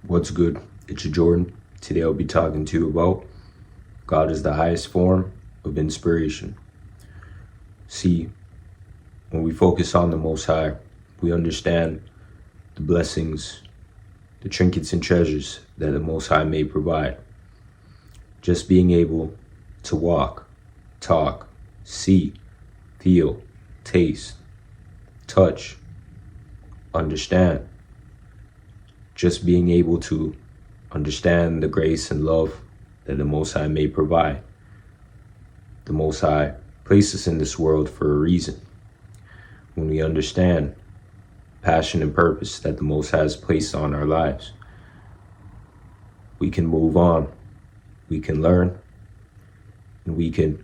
What's good? It's your Jordan. Today I'll be talking to you about God is the highest form of inspiration. See, when we focus on the Most High, we understand the blessings, the trinkets and treasures that the Most High may provide. Just being able to walk, talk, see, feel, taste, touch, understand. Just being able to understand the grace and love that the Most High may provide. The Most High placed us in this world for a reason. When we understand passion and purpose that the Most High has placed on our lives, we can move on, we can learn, and we can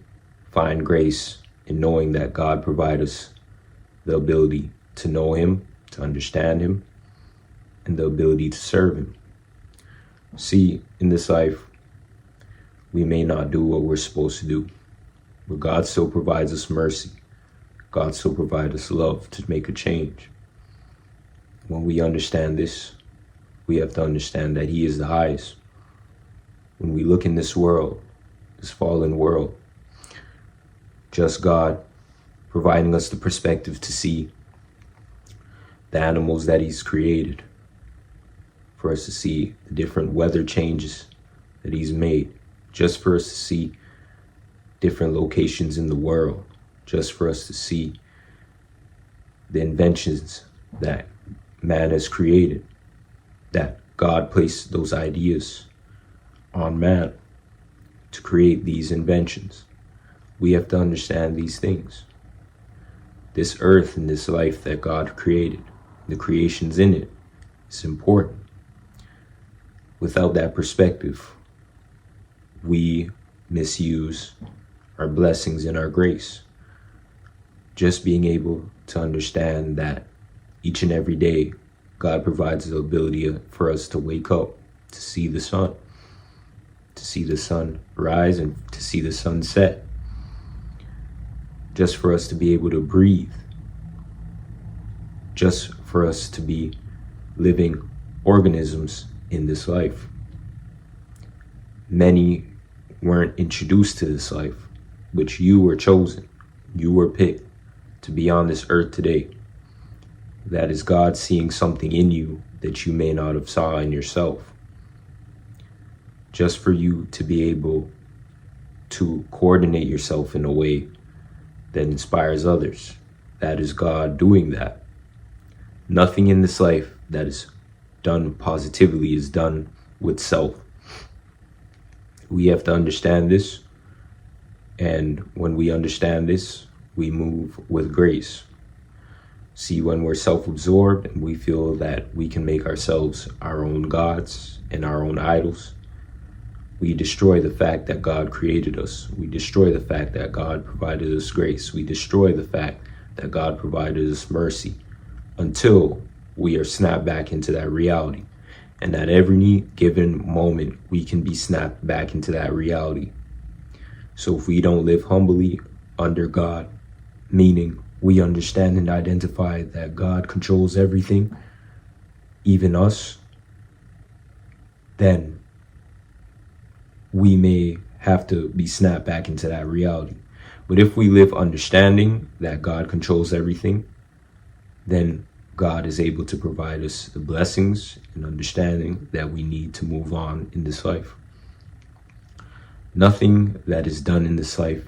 find grace in knowing that God provides us the ability to know Him, to understand Him, and the ability to serve Him. See, in this life, we may not do what we're supposed to do, but God still provides us mercy. God still provides us love to make a change. When we understand this, we have to understand that He is the highest. When we look in this world, this fallen world, just God providing us the perspective to see the animals that He's created, for us to see the different weather changes that He's made, just for us to see different locations in the world, just for us to see the inventions that man has created, that God placed those ideas on man to create these inventions. We have to understand these things. This earth and this life that God created, the creations in it, is important. Without that perspective, we misuse our blessings and our grace. Just being able to understand that each and every day, God provides the ability for us to wake up, to see the sun rise and to see the sun set. Just for us to be able to breathe. Just for us to be living organisms in this life. Many weren't introduced to this life, but you were chosen. You were picked to be on this earth today. That is God seeing something in you that you may not have saw in yourself. Just for you to be able to coordinate yourself in a way that inspires others. That is God doing that. Nothing in this life that is done positively is done with self. We have to understand this, and when we understand this, we move with grace. See, when we're self-absorbed and we feel that we can make ourselves our own gods and our own idols, we destroy the fact that God created us. We destroy the fact that God provided us grace. We destroy the fact that God provided us mercy until we are snapped back into that reality. And at every given moment, we can be snapped back into that reality. So if we don't live humbly under God, meaning we understand and identify that God controls everything, even us, then we may have to be snapped back into that reality. But if we live understanding that God controls everything, then God is able to provide us the blessings and understanding that we need to move on in this life. Nothing that is done in this life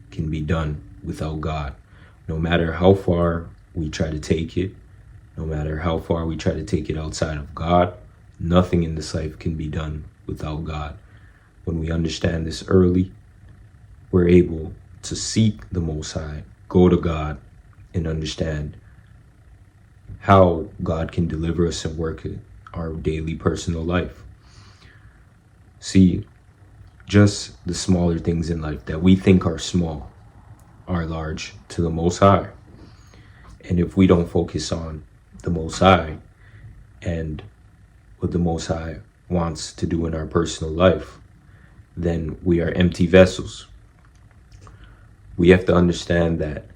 can be done without God. No matter how far we try to take it, no matter how far we try to take it outside of God, nothing in this life can be done without God. When we understand this early, we're able to seek the Most High, go to God, and understand how God can deliver us and work in our daily personal life. See, just the smaller things in life that we think are small are large to the Most High. And if we don't focus on the Most High and what the Most High wants to do in our personal life, then we are empty vessels. We have to understand that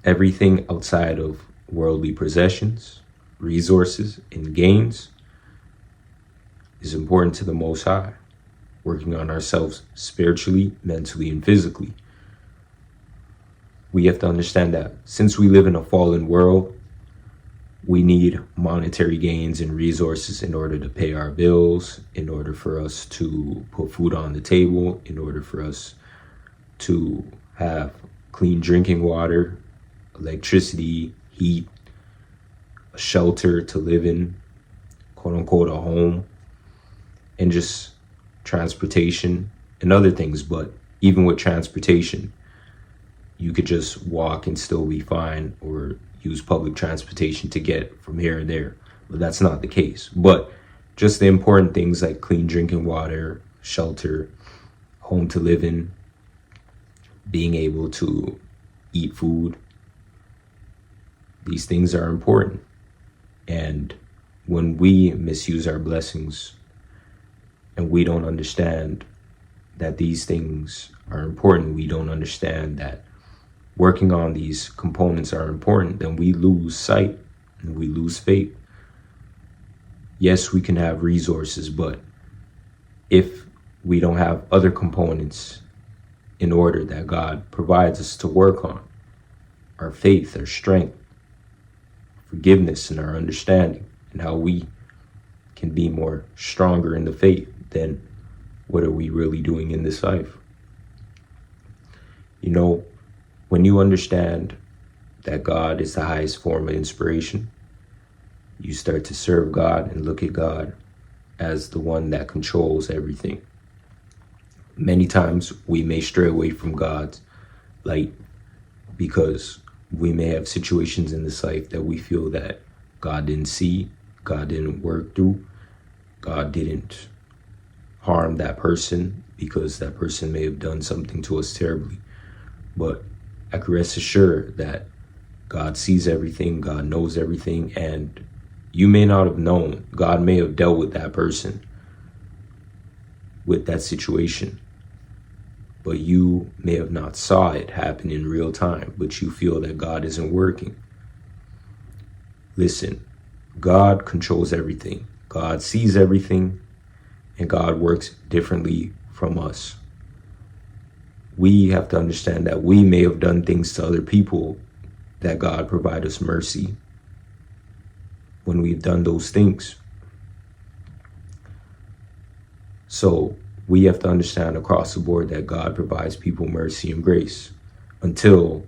everything outside of worldly possessions, resources, and gains is important to the Most High, working on ourselves spiritually, mentally, and physically. We have to understand that since we live in a fallen world, we need monetary gains and resources in order to pay our bills, in order for us to put food on the table, in order for us to have clean drinking water, electricity, heat, a shelter to live in, quote unquote, a home, and just transportation and other things. But even with transportation, you could just walk and still be fine, or use public transportation to get from here and there. But that's not the case. But just the important things like clean drinking water, shelter, home to live in, being able to eat food, these things are important. And when we misuse our blessings and we don't understand that these things are important, we don't understand that working on these components are important, then we lose sight and we lose faith. Yes, we can have resources, but if we don't have other components in order that God provides us to work on, our faith, our strength, forgiveness, and our understanding, and how we can be more stronger in the faith, then what are we really doing in this life? You know, when you understand that God is the highest form of inspiration, you start to serve God and look at God as the one that controls everything. Many times we may stray away from God's light because we may have situations in this life that we feel that God didn't see, God didn't work through, God didn't harm that person because that person may have done something to us terribly. But I can rest assured that God sees everything, God knows everything, and you may not have known. God may have dealt with that person, with that situation, but you may have not saw it happen in real time, but you feel that God isn't working. Listen, God controls everything. God sees everything, and God works differently from us. We have to understand that we may have done things to other people that God provide us mercy when we've done those things. So we have to understand across the board that God provides people mercy and grace until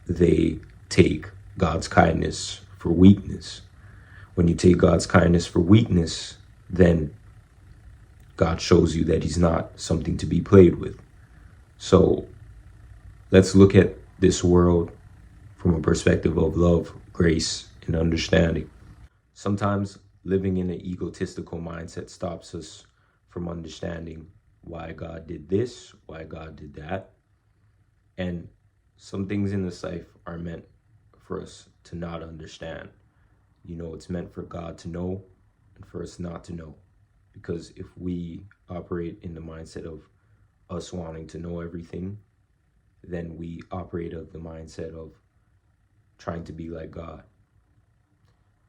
they take God's kindness for weakness. When you take God's kindness for weakness, then God shows you that he's not something to be played with. So let's look at this world from a perspective of love, grace, and understanding. Sometimes living in an egotistical mindset stops us from understanding why God did this, why God did that. And some things in this life are meant for us to not understand. You know, it's meant for God to know and for us not to know. Because if we operate in the mindset of us wanting to know everything, then we operate of the mindset of trying to be like God.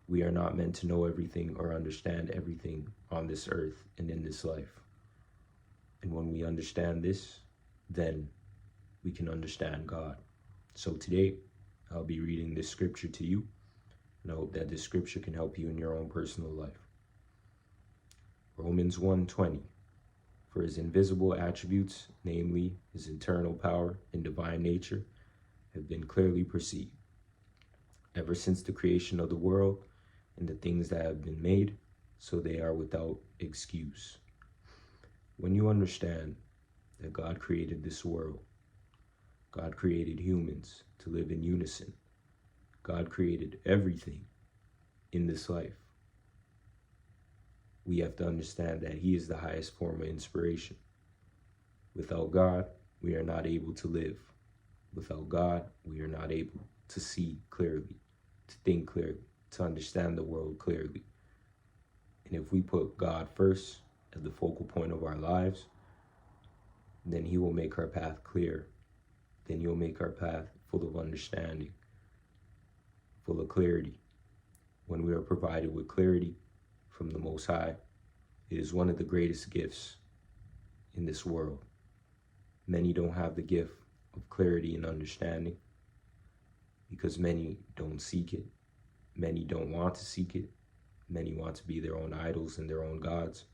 We are not meant to know everything or understand everything on this earth and in this life. And when we understand this, then we can understand God. So today, I'll be reading this scripture to you, and I hope that this scripture can help you in your own personal life. Romans 1:20. For his invisible attributes, namely his eternal power and divine nature, have been clearly perceived ever since the creation of the world and the things that have been made, so they are without excuse. When you understand that God created this world, God created humans to live in unison, God created everything in this life, we have to understand that he is the highest form of inspiration. Without God, we are not able to live. Without God, we are not able to see clearly, to think clearly, to understand the world clearly. And if we put God first as the focal point of our lives, then he will make our path clear. Then he'll make our path full of understanding, full of clarity. When we are provided with clarity from the Most High, it is one of the greatest gifts in this world. Many don't have the gift of clarity and understanding because many don't seek it. Many don't want to seek it. Many want to be their own idols and their own gods.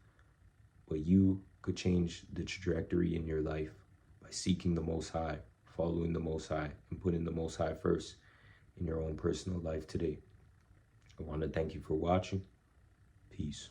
But you could change the trajectory in your life by seeking the Most High, following the Most High, and putting the Most High first in your own personal life today. I want to thank you for watching. Peace.